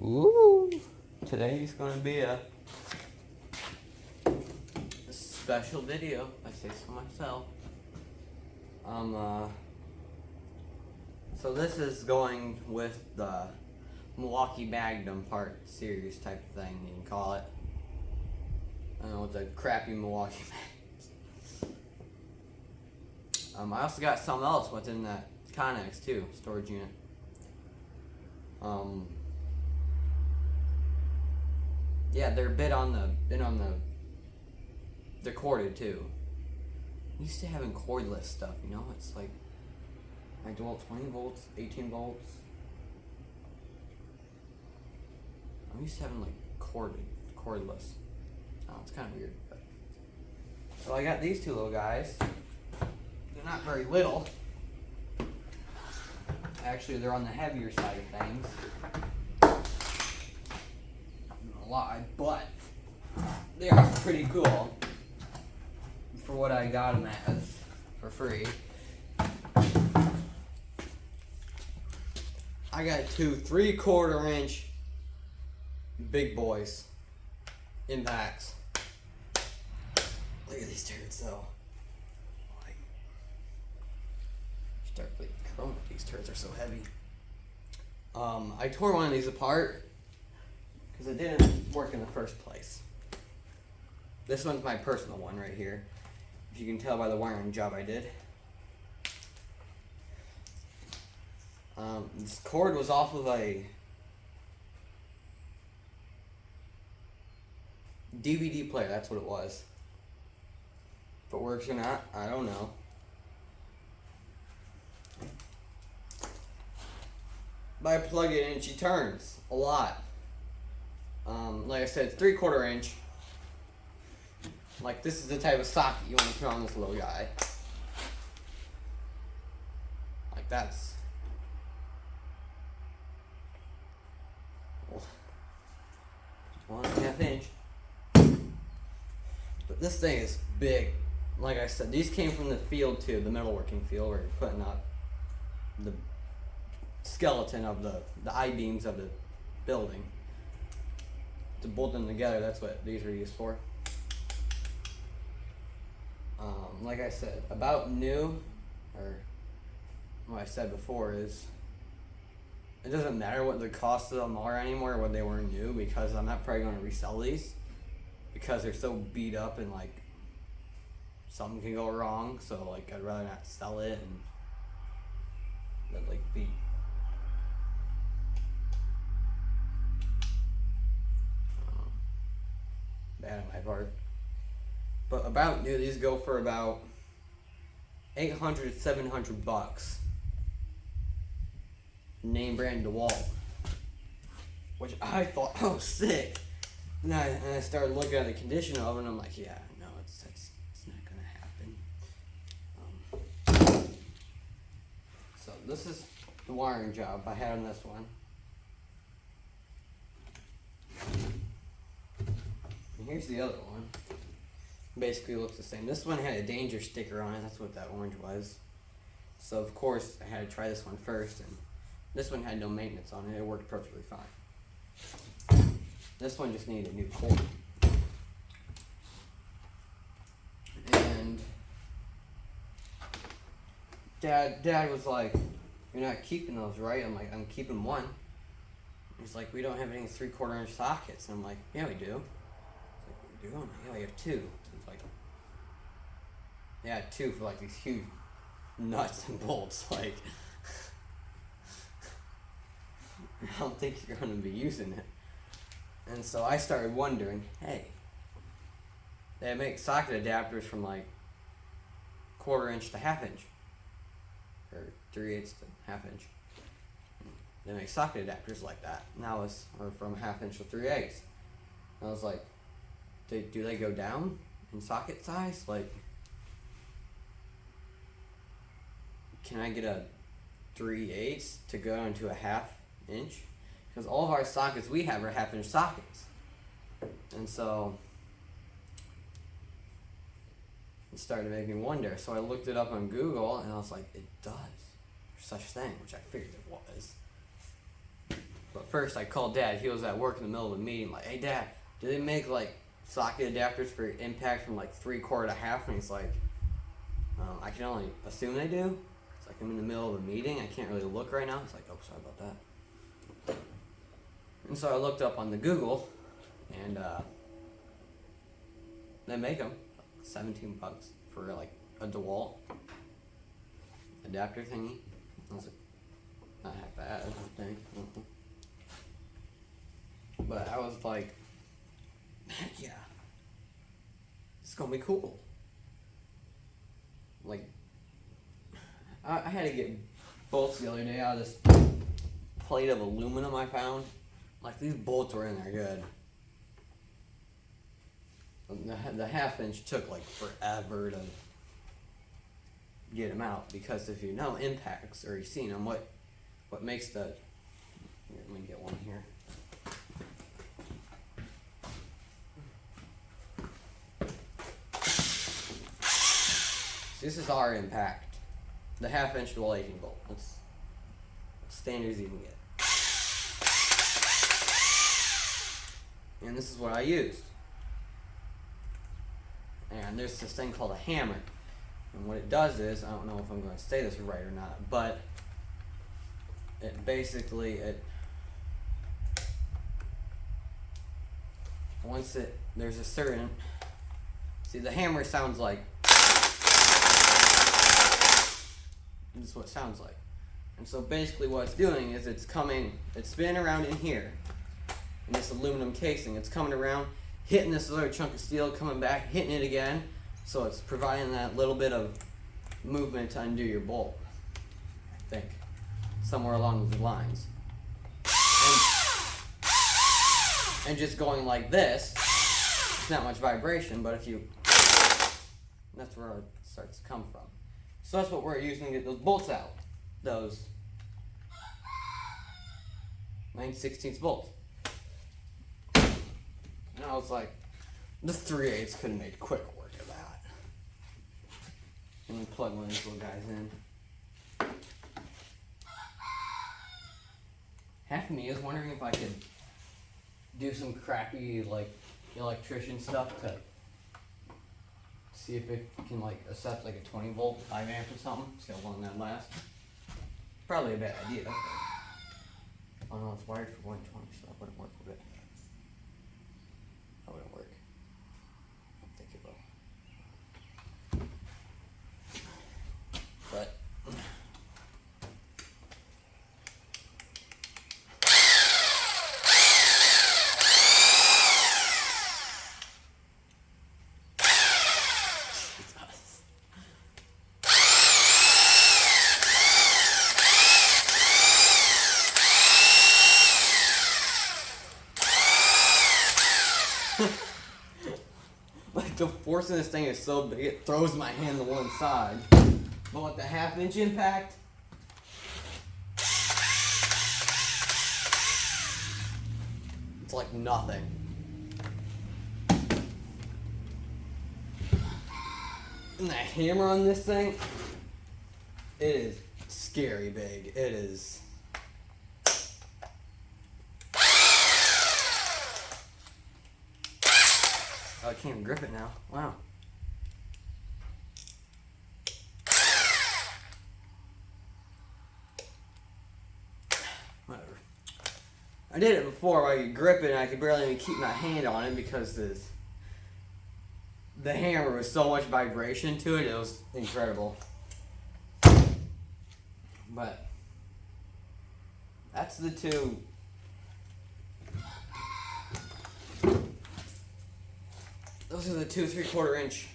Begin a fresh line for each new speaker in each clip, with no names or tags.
Ooh, today's gonna be a special video. I say so myself. So this is going with the Milwaukee Magnum Part Series type of thing, you can call it. I know it's a crappy Milwaukee Magnum. I also got something else within that Connex too, storage unit. Yeah, they're a bit on they're corded too. I'm used to having cordless stuff, you know? It's like I do 20 volts, 18 volts. I'm used to having like cordless. Oh, it's kind of weird. But. So I got these two little guys. They're not very little. Actually, they're on the heavier side of things. A lot, but they are pretty cool for what I got them as for free. I got two 3/4 inch big boys impacts. Look at these turds though. Like, start like chrome. These turds are so heavy. I tore one of these apart because it didn't work in the first place. This one's my personal one right here. If you can tell by the wiring job I did. This cord was off of a DVD player, that's what it was. If it works or not, I don't know. But I plug it in and she turns a lot. Like I said, it's 3/4 inch. Like this is the type of socket you want to put on this little guy. Like that's 1.5 inch. But this thing is big. Like I said, these came from the field too, the metalworking field where you're putting up the skeleton of the I-beams of the building. To bolt them together, that's what these are used for. Like I said, about new, or what I said before is, it doesn't matter what the cost of them are anymore when they were new, because I'm not probably going to resell these because they're so beat up and like something can go wrong. So like I'd rather not sell it and than like be bad on my part. But about new, these go for about $800 to $700. Name brand DeWalt, which I thought, oh, sick. And I started looking at the condition of it, and I'm like, yeah, no, it's not gonna happen. So this is the wiring job I had on this one. And here's the other one. Basically looks the same. This one had a danger sticker on it. That's what that orange was. So of course I had to try this one first, and this one had no maintenance on it. It worked perfectly fine. This one just needed a new cord. And Dad was like, "You're not keeping those, right?" I'm like, "I'm keeping one." He's like, "We don't have any 3/4 inch sockets." And I'm like, "Yeah, we do." He's like, "We do?" I'm like, "Yeah, we have two." He's like, "Yeah, two for like these huge nuts and bolts." Like, I don't think you're going to be using it. And so I started wondering, hey, they make socket adapters from like 1/4 inch to 1/2 inch, or 3/8 to 1/2 inch. They make socket adapters like that. Now it's from 1/2 inch to 3/8. I was like, do they go down in socket size? Like, can I get a 3/8 to go into a 1/2 inch? Because all of our sockets we have are 1/2 inch sockets. And so it started to make me wonder. So I looked it up on Google and I was like, it does. There's such a thing, which I figured it was. But first I called Dad. He was at work in the middle of a meeting. Like, hey Dad, do they make like socket adapters for impact from like 3/4 to half? And he's like, I can only assume they do. It's like I'm in the middle of a meeting. I can't really look right now. It's like, oh, sorry about that. And so I looked up on the Google, and they make them $17 for like a DeWalt adapter thingy. I was like, not half bad, I don't think. But I was like, heck yeah, it's gonna be cool. Like, I had to get bolts the other day out of this plate of aluminum I found. Like, these bolts were in there good. The 1/2 inch took like forever to get them out, because if you know impacts, or you've seen them, what makes the, here, let me get one here. This is our impact, the 1/2 inch dual 18 bolt. That's standard as you can get. And this is what I used. And there's this thing called a hammer. And what it does is, I don't know if I'm going to say this right or not, but it basically, there's a certain, see, the hammer sounds like, this is what it sounds like. And so basically what it's doing is it's spinning around in here, in this aluminum casing. It's coming around, hitting this other chunk of steel, coming back, hitting it again. So it's providing that little bit of movement to undo your bolt, I think, somewhere along those lines. And just going like this, it's not much vibration, but if you, that's where it starts to come from. So that's what we're using to get those bolts out, those 9/16 bolts. And I was like, the 3/8 could have made quick work of that. And we plug one of these little guys in. Half of me is wondering if I could do some crappy like electrician stuff to see if it can like accept like a 20 volt 5 amp or something. See how long that lasts. Probably a bad idea. Oh no, it's wired for 120, so that wouldn't work with it. That wouldn't work. I don't think it will. But like, the force of this thing is so big, it throws my hand to one side. But with the 1/2 inch impact, it's like nothing. And the hammer on this thing, it is scary big. It is. Oh, I can't even grip it now. Wow. Whatever. I did it before where I could grip it and I could barely even keep my hand on it because the hammer was so much vibration to it. It was incredible. But that's the two. Those are the 2 3/4 inch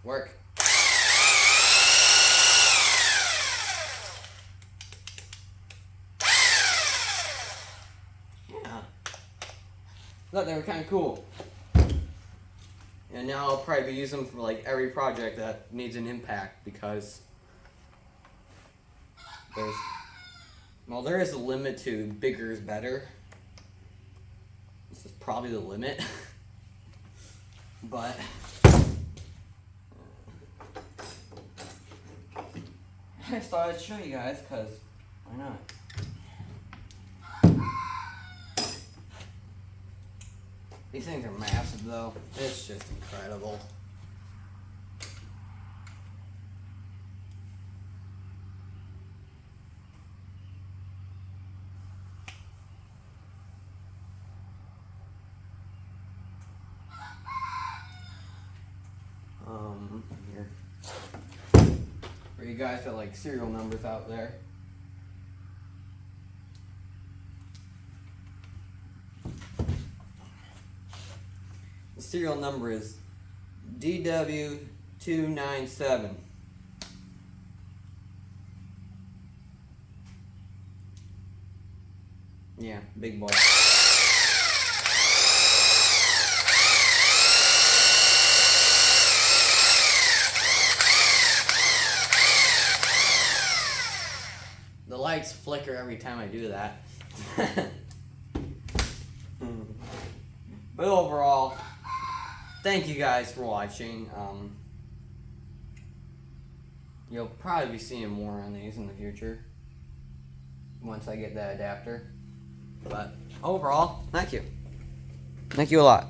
work. Yeah. Thought they were kind of cool. And now I'll probably use them for like every project that needs an impact, because there is a limit to bigger is better. This is probably the limit. But I just thought I'd show you guys, because why not? These things are massive though. It's just incredible. Here. For you guys that like serial numbers out there. The serial number is DW297. Yeah, big boy. The lights flicker every time I do that. But overall, thank you guys for watching. You'll probably be seeing more on these in the future once I get that adapter. But overall, thank you. Thank you a lot.